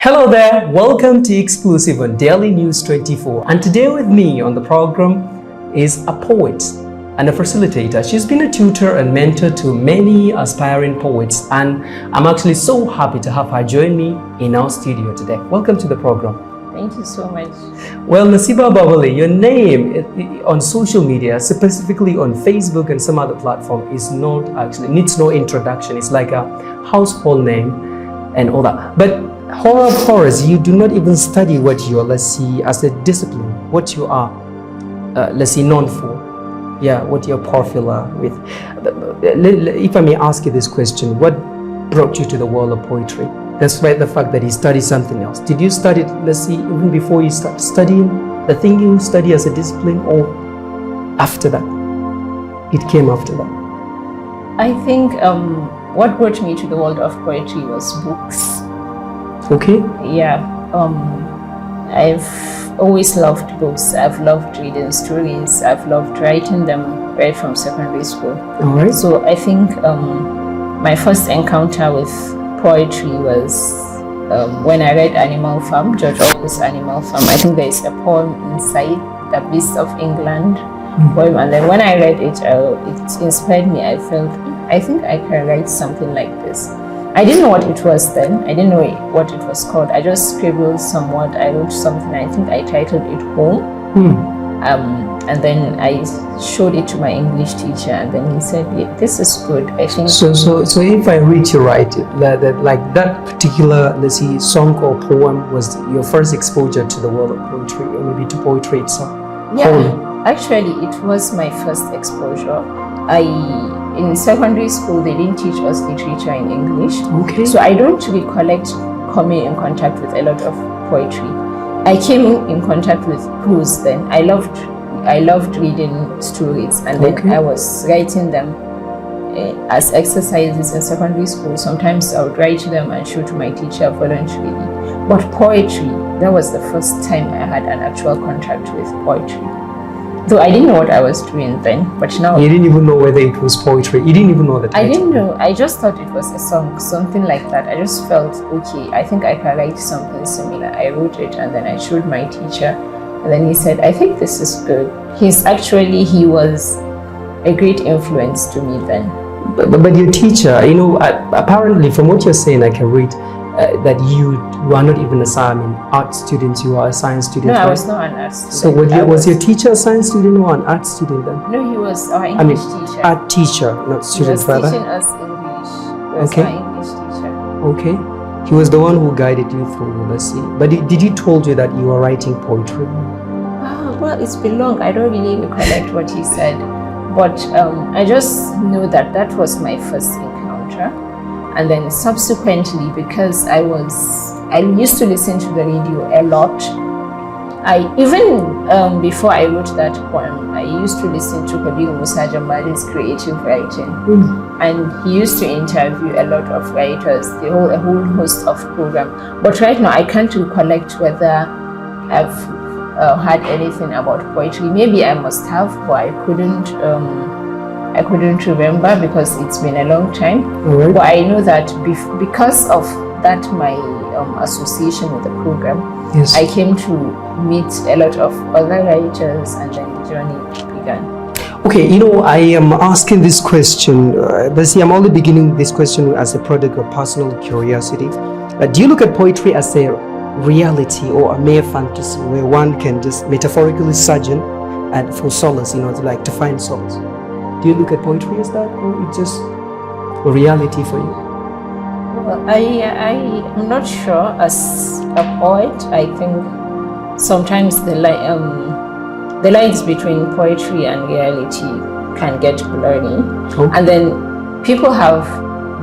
Hello there, welcome to Exclusive on Daily News 24. And today with me on the program is a poet and a facilitator. She's been a tutor and mentor to many aspiring poets, and I'm actually so happy to have her join me in our studio today. Welcome to the program. Thank you so much. Well, Nasiba Babale, your name on social media, specifically on Facebook and some other platform, is not actually, needs no introduction. It's like a household name and all that. But horror of horrors, you do not even study what you are, let's see, as a discipline, what you are, let's see, known for. Yeah, what you're popular with. If I may ask you this question, what brought you to the world of poetry? Despite the fact that you studied something else. Did you study, let's see, even before you start studying the thing you study as a discipline, or after that? It came after that. I think what brought me to the world of poetry was books. Okay. Yeah. I've always loved books. I've loved reading stories. I've loved writing them right from secondary school. All right. So I think my first encounter with poetry was when I read Animal Farm, George Orwell's Animal Farm. I think there is a poem inside, The Beast of England poem, and then when I read it, it inspired me. I felt, I think I can write something like this. I didn't know what it was then. I didn't know what it was called. I just scribbled somewhat. I wrote something. I think I titled it Home. And then I showed it to my English teacher, and then he said, yeah, "This is good." I think. So if I read you right, that particular, let's see, song or poem was your first exposure to the world of poetry, or maybe to poetry itself. Yeah, actually, it was my first exposure. In secondary school, they didn't teach us literature in English. Okay. So I don't recollect coming in contact with a lot of poetry. I came in contact with prose then. I loved reading stories, and then I was writing them as exercises in secondary school. Sometimes I would write them and show to my teacher voluntarily. But poetry, that was the first time I had an actual contact with poetry. Though I didn't know what I was doing then, but now... You didn't even know whether it was poetry. You didn't even know the title. I didn't know. I just thought it was a song, something like that. I just felt, okay, I think I can write something similar. I wrote it, and then I showed my teacher, and then he said, I think this is good. He was a great influence to me then. But your teacher, apparently from what you're saying, I can read that you are not even an art student, you are a science student. No, right? I was not an art student. So was your teacher a science student or an art student then? No, he was our English teacher. Art teacher, not student, rather. He was teaching us English. He was my English teacher. Okay. He was the one who guided you through, let's see. But did he told you that you were writing poetry? Well, it's been long. I don't really recollect what he said. But I just know that was my first encounter. And then subsequently, because I used to listen to the radio a lot. Before I wrote that poem, I used to listen to Kabir Musa Jamali's creative writing. And he used to interview a lot of writers, a whole host of programs. But right now, I can't recollect whether I've had anything about poetry. Maybe I must have, but I couldn't remember because it's been a long time. Right. But I know that because of that, my association with the program, yes, I came to meet a lot of other writers, and then the journey began. Okay, I am asking this question, but see, I'm only beginning this question as a product of personal curiosity. Do you look at poetry as a reality or a mere fantasy where one can just metaphorically sojourn and for solace, to find solace? Do you look at poetry as that, or it's just a reality for you? Well, I'm not sure. As a poet, I think sometimes the lines between poetry and reality can get blurry. Okay. And then people have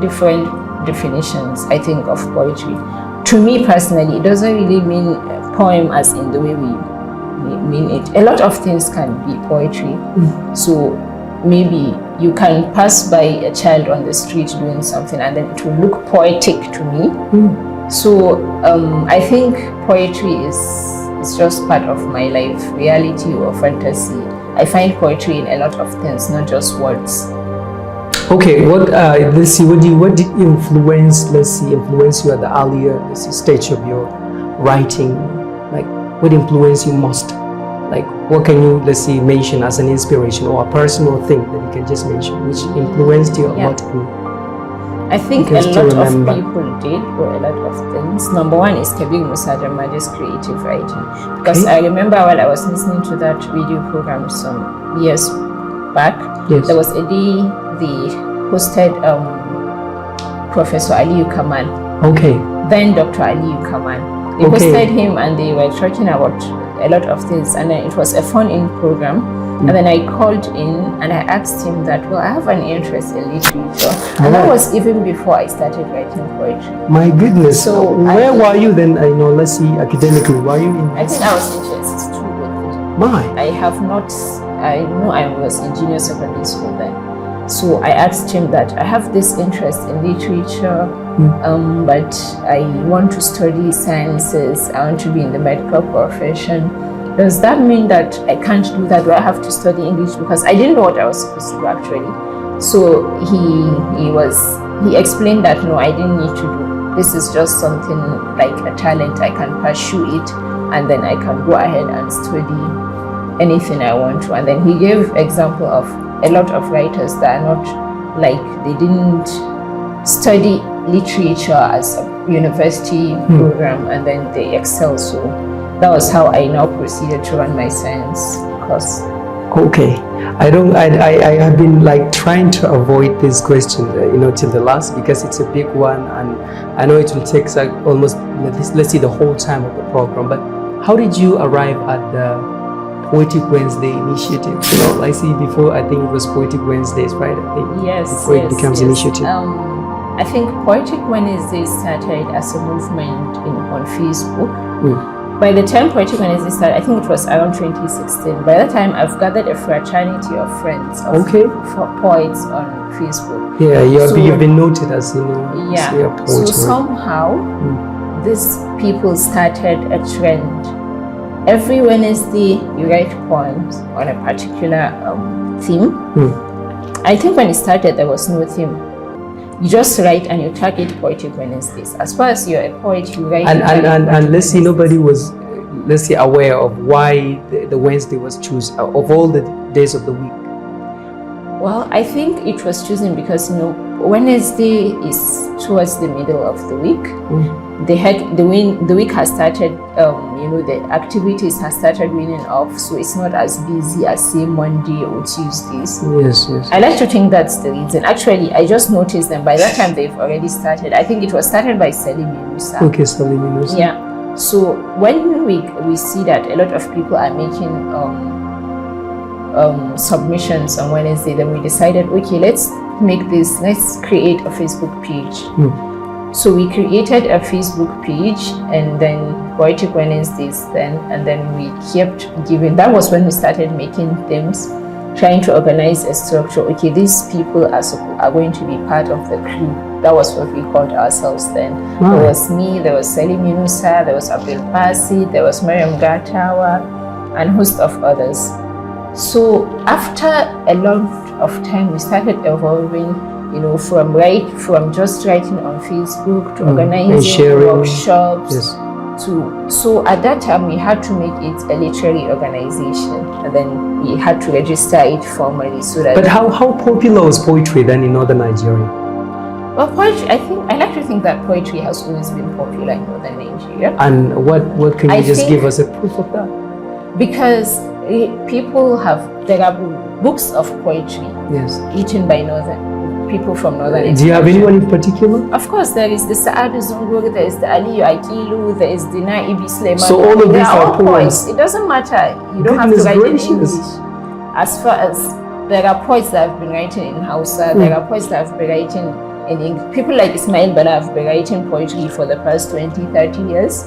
different definitions, I think, of poetry. To me personally, it doesn't really mean poem as in the way we mean it. A lot of things can be poetry. So maybe you can pass by a child on the street doing something, and then it will look poetic to me. So I think poetry is just part of my life, reality or fantasy. I find poetry in a lot of things, not just words. Okay, let's see, what did influence you at the earlier, stage of your writing? Like, what influenced you most? Like, what can you, mention as an inspiration or a personal thing that you can just mention, which influenced you a lot? I think a lot of people did, or a lot of things. Number one is Kabir Musa Jamadi's creative writing. Because I remember while I was listening to that radio program some years back, there was a day they hosted Professor Aliyu Kamal. Then Dr. Aliyu Kamal. They hosted him and they were talking about a lot of things, and then it was a phone-in program. And then I called in and I asked him that, well, I have an interest in literature. And that was even before I started writing poetry. My goodness. So where were you then, academically? Were you in? I think I was in JS2 with it. I know I was in junior secondary school then. So I asked him that I have this interest in literature, but I want to study sciences. I want to be in the medical profession. Does that mean that I can't do that? Do I have to study English? Because I didn't know what I was supposed to do actually. So he explained that no, I didn't need to do. This is just something like a talent. I can pursue it, and then I can go ahead and study anything I want to. And then he gave example of a lot of writers that are not like, they didn't study literature as a university program, and then they excel. So that was how I now proceeded to run my science course. Okay, I have been trying to avoid this question, till the last, because it's a big one, and I know it will take almost, let's say, the whole time of the program. But how did you arrive at the Poetic Wednesday initiative? I see before, I think it was Poetic Wednesdays, right? I think before it becomes initiative. I think Poetic Wednesday started as a movement on Facebook. By the time Poetic Wednesday started, I think it was around 2016. By that time, I've gathered a fraternity of friends for poets on Facebook. Yeah, you've been noted as, a poet. So somehow, these people started a trend. Every Wednesday, you write poems on a particular theme. I think when it started, there was no theme. You just write and you target Poetic Wednesdays. As far as you're a poet, you write. And let's see, nobody was, aware of why the Wednesday was chosen of all the days of the week. Well, I think it was chosen because Wednesday is towards the middle of the week. The week has started. The activities have started weaning off, so it's not as busy as say Monday or Tuesdays. Yes. I like to think that's the reason. Actually, I just noticed them by that time they've already started. I think it was started by Salim Yunusa. Okay, Salim Yunusa. Yeah. So when we see that a lot of people are making submissions on Wednesday, then we decided, okay, let's create a Facebook page. So we created a Facebook page, and then Poetic Wednesdays and then we kept giving. That was when we started making themes, trying to organize a structure. Okay, these people are going to be part of the crew. That was what we called ourselves then. There was me, there was Salim Yunusa, there was Abdul Pasi, there was Mariam Gatawa, and a host of others. So after a lot of time, we started evolving, from just writing on Facebook to organizing workshops. So at that time, we had to make it a literary organization, and then we had to register it formally so that. But how popular was poetry then in northern Nigeria? Well, poetry, I like to think that poetry has always been popular in northern Nigeria. And what can you just give us a proof of that? Because there are books of poetry written by people from northern. Do you have anyone in particular? Of course, there is the Saadu Zungur, there is the Aliyu Akilu, there is the Naibi Suleiman. So all of these are poems. It doesn't matter. You don't have to write in English. As far as there are poets that have been writing in Hausa, there are poets that have been writing in English. People like Ismail Bala have been writing poetry for the past 20, 30 years.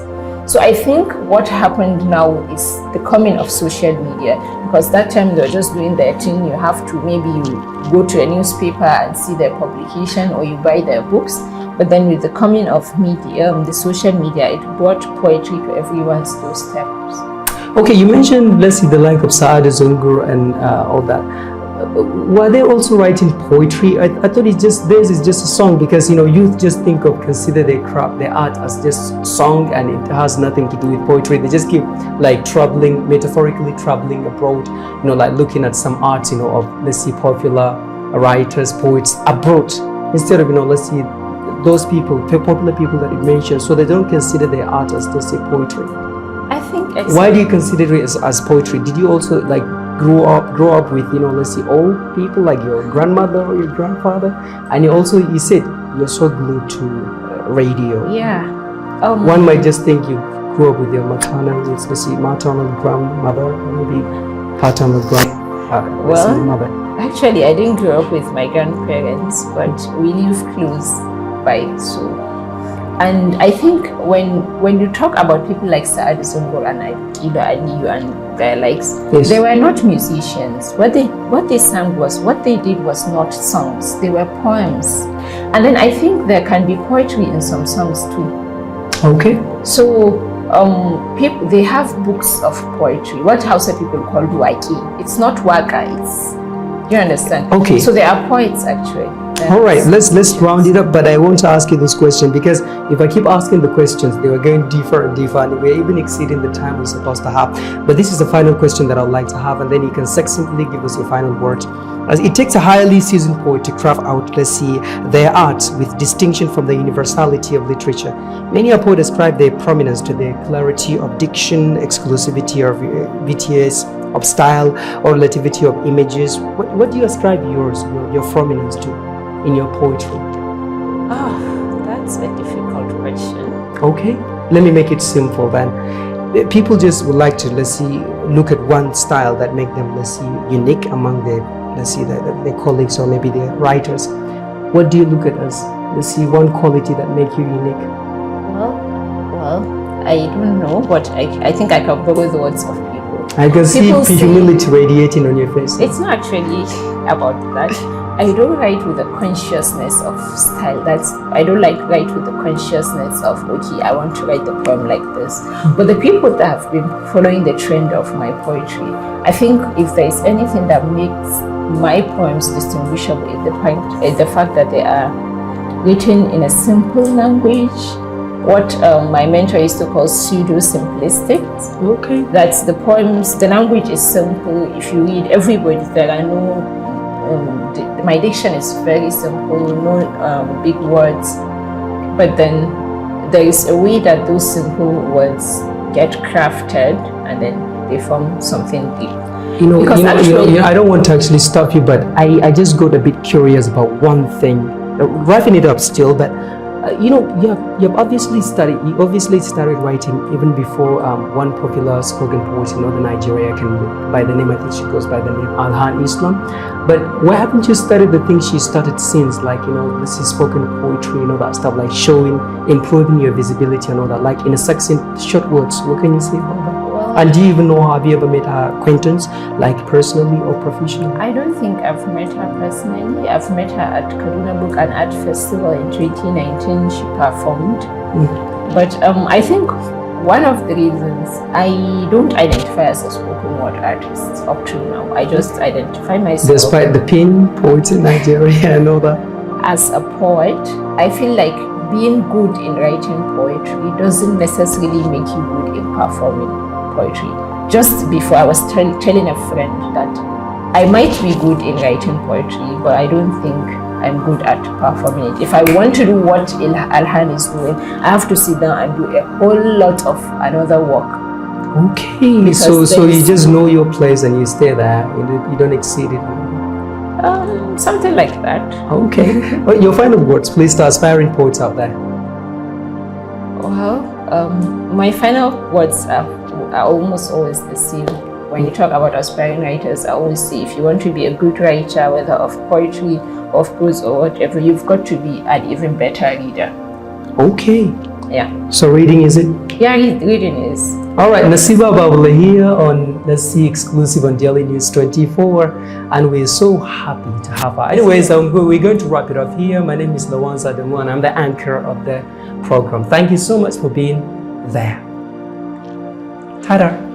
So I think what happened now is the coming of social media, because that time they were just doing their thing. You have to, maybe you go to a newspaper and see their publication, or you buy their books. But then with the coming of media, the social media, it brought poetry to everyone's doorstep. Okay, you mentioned, let's see, the like of Saad Zungur and all that. were they also writing poetry? I thought theirs is just a song, because youth just consider their craft, their art as just song, and it has nothing to do with poetry. They just keep like metaphorically traveling abroad, like looking at some arts, of, let's see, popular writers, poets abroad, instead of, let's see, those people, popular people that you mentioned. So they don't consider their art as just a poetry. I think. Why do you consider it as poetry? Did you also like grow up with, let's see, old people like your grandmother or your grandfather, and you said you're so glued to radio? Yeah. One might just think you grew up with your maternal grandmother, or maybe paternal mother. Actually, I didn't grow up with my grandparents, but we live close by. So, and I think when you talk about people like Saad Zungor and Ido Aliyu and their likes, yes, they were not musicians. What they sang was, what they did was not songs. They were poems. And then I think there can be poetry in some songs too. Okay. So people, they have books of poetry. What Hausa people call duaki. It's not waka. Do you understand? Okay. So there are poets actually. All right, let's round it up, but I want to ask you this question, because if I keep asking the questions, they were going deeper and deeper, and we're even exceeding the time we're supposed to have. But this is the final question that I'd like to have, and then you can succinctly give us your final words. As it takes a highly seasoned poet to craft out, let's see, their art with distinction from the universality of literature. Many a poet ascribe their prominence to their clarity of diction, exclusivity of BTS, of style, or relativity of images. What do you ascribe your prominence to in your poetry? That's a difficult question. Okay, let me make it simple then. People just would like to, let's see, look at one style that make them, let's see, unique among their, let's see, their colleagues or maybe their writers. What do you look at as, let's see, one quality that make you unique? Well, I don't know, but I think I can borrow the words of people. I can see humility radiating on your face. It's not actually about that. I don't write with a consciousness of style. I don't write with the consciousness of, okay, I want to write the poem like this. But the people that have been following the trend of my poetry, I think if there is anything that makes my poems distinguishable, is the fact that they are written in a simple language, what my mentor used to call pseudo-simplistic. Okay. That's the poems, the language is simple. If you read every word, there are no my diction is very simple, no big words, but then there is a way that those simple words get crafted and then they form something deep. I don't want to actually stop you, but I just got a bit curious about one thing, wrapping it up still, but you've obviously started writing even before one popular spoken poet in northern Nigeria, by the name, I think she goes by the name Alhan Islam. But why haven't you started the things she started since, like, this is spoken poetry, that stuff, like improving your visibility and all that, like in a succinct, short words? What can you say about that? Well, and do you even know, have you ever met her acquaintance, like personally or professionally? I don't think I've met her personally. I've met her at Kaduna Book and Art Festival in 2019. She performed. But I think one of the reasons I don't identify as a spoken word artist up to now, I just identify myself. Despite the pin poets in Nigeria and all that. As a poet, I feel like being good in writing poetry doesn't necessarily make you good in performing poetry. Just before, I was telling a friend that I might be good in writing poetry, but I don't think I'm good at performing it. If I want to do what Alhan is doing, I have to sit down and do a whole lot of another work. Okay, so you just know your place and you stay there. You don't exceed it. Something like that. Okay. Well, your final words, please, to aspiring poets out there. Well, my final words are almost always the same. When you talk about aspiring writers, I always say, if you want to be a good writer, whether of poetry, of prose, or whatever, you've got to be an even better reader. Okay. Yeah. So reading is it? Yeah, reading is. All right, Nasiba Babale here on, let's see, exclusive on Daily News 24, and we're so happy to have her. Anyways, we're going to wrap it up here. My name is Lawanz, and I'm the anchor of the program. Thank you so much for being there. Ta-da.